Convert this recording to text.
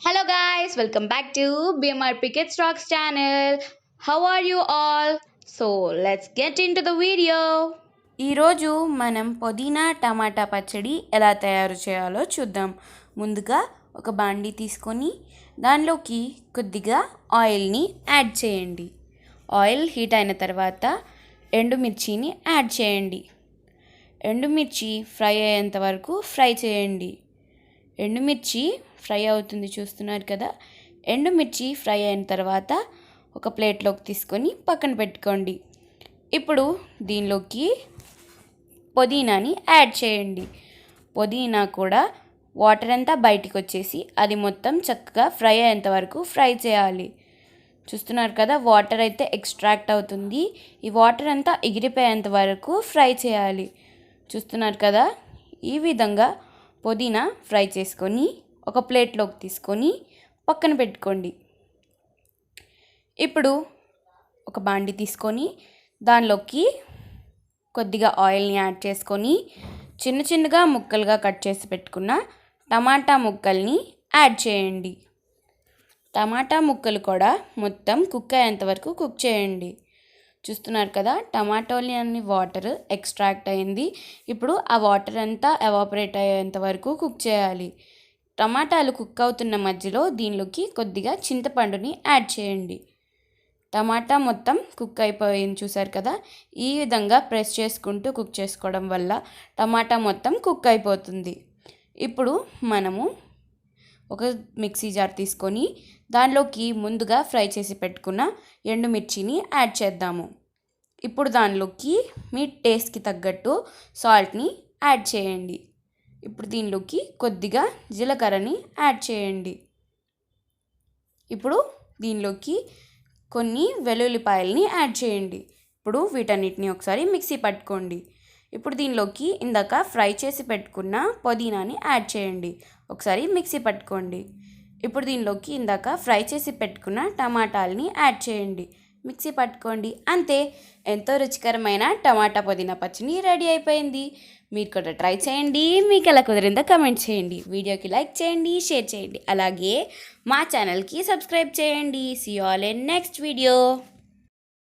Hello guys, welcome back to BMRPkids Rocks channel. How are you all? So let's get into the video. ఈరోజు మనం పుదీనా టమాటా పచ్చడి ఎలా తయారు చేయాలో చూద్దాం. ముందుగా ఒక బాండీ తీసుకొని దానిలోకి కొద్దిగా ఆయిల్ని యాడ్ చేయండి. ఆయిల్ హీట్ అయిన తర్వాత ఎండుమిర్చిని యాడ్ చేయండి. ఎండుమిర్చి ఫ్రై అయ్యేంత వరకు ఫ్రై చేయండి. ఎండుమిర్చి ఫ్రై అవుతుంది చూస్తున్నారు కదా. ఎండుమిర్చి ఫ్రై అయిన తర్వాత ఒక ప్లేట్లోకి తీసుకొని పక్కన పెట్టుకోండి. ఇప్పుడు దీనిలోకి పుదీనాని యాడ్ చేయండి. పుదీనా కూడా వాటర్ అంతా బయటికి వచ్చేసి అది మొత్తం చక్కగా ఫ్రై అయ్యేంత వరకు ఫ్రై చేయాలి. చూస్తున్నారు కదా, వాటర్ అయితే ఎక్స్ట్రాక్ట్ అవుతుంది. ఈ వాటర్ అంతా ఎగిరిపోయేంత వరకు ఫ్రై చేయాలి. చూస్తున్నారు కదా, ఈ విధంగా పుదీనా ఫ్రై చేసుకొని ఒక ప్లేట్లోకి తీసుకొని పక్కన పెట్టుకోండి. ఇప్పుడు ఒక బాండి తీసుకొని దానిలోకి కొద్దిగా ఆయిల్ని యాడ్ చేసుకొని చిన్న చిన్నగా ముక్కలుగా కట్ చేసి పెట్టుకున్న టమాటా ముక్కల్ని యాడ్ చేయండి. టమాటా ముక్కలు కూడా మొత్తం కుక్ అయ్యేంత వరకు కుక్ చేయండి. చూస్తున్నారు కదా, టమాటోని అన్ని వాటర్ ఎక్స్ట్రాక్ట్ అయింది. ఇప్పుడు ఆ వాటర్ అంతా ఎవాపరేట్ అయ్యేంత వరకు కుక్ చేయాలి. టమాటాలు కుక్ అవుతున్న మధ్యలో దీనిలోకి కొద్దిగా చింతపండుని యాడ్ చేయండి. టమాటా మొత్తం కుక్ అయిపోయింది చూసారు కదా. ఈ విధంగా ప్రెస్ చేసుకుంటూ కుక్ చేసుకోవడం వల్ల టమాటా మొత్తం కుక్ అయిపోతుంది. ఇప్పుడు మనము ఒక మిక్సీ జార్ తీసుకొని దానిలోకి ముందుగా ఫ్రై చేసి పెట్టుకున్న ఎండుమిర్చిని యాడ్ చేద్దాము. ఇప్పుడు దానిలోకి మీ టేస్ట్కి తగ్గట్టు సాల్ట్ని యాడ్ చేయండి. ఇప్పుడు దీనిలోకి కొద్దిగా జీలకర్రని యాడ్ చేయండి. ఇప్పుడు దీనిలోకి కొన్ని వెల్లుల్లిపాయల్ని యాడ్ చేయండి. ఇప్పుడు వీటన్నిటిని ఒకసారి మిక్సీ పట్టుకోండి. ఇప్పుడు దీనిలోకి ఇందాక ఫ్రై చేసి పెట్టుకున్న పుదీనాని యాడ్ చేయండి. ఒకసారి మిక్సీ పట్టుకోండి. ఇప్పుడు దీనిలోకి ఇందాక ఫ్రై చేసి పెట్టుకున్న టమాటాలని యాడ్ చేయండి. మిక్సీ పట్టుకోండి. అంతే, ఎంతో రుచికరమైన టమాటా పుదీనా పచ్చడి రెడీ అయిపోయింది. మీరు కూడా ట్రై చేయండి. మీకు ఎలా కుదిరిందో కమెంట్ చేయండి. వీడియోకి లైక్ చేయండి, షేర్ చేయండి. అలాగే మా ఛానల్కి సబ్స్క్రైబ్ చేయండి. See you all in next video.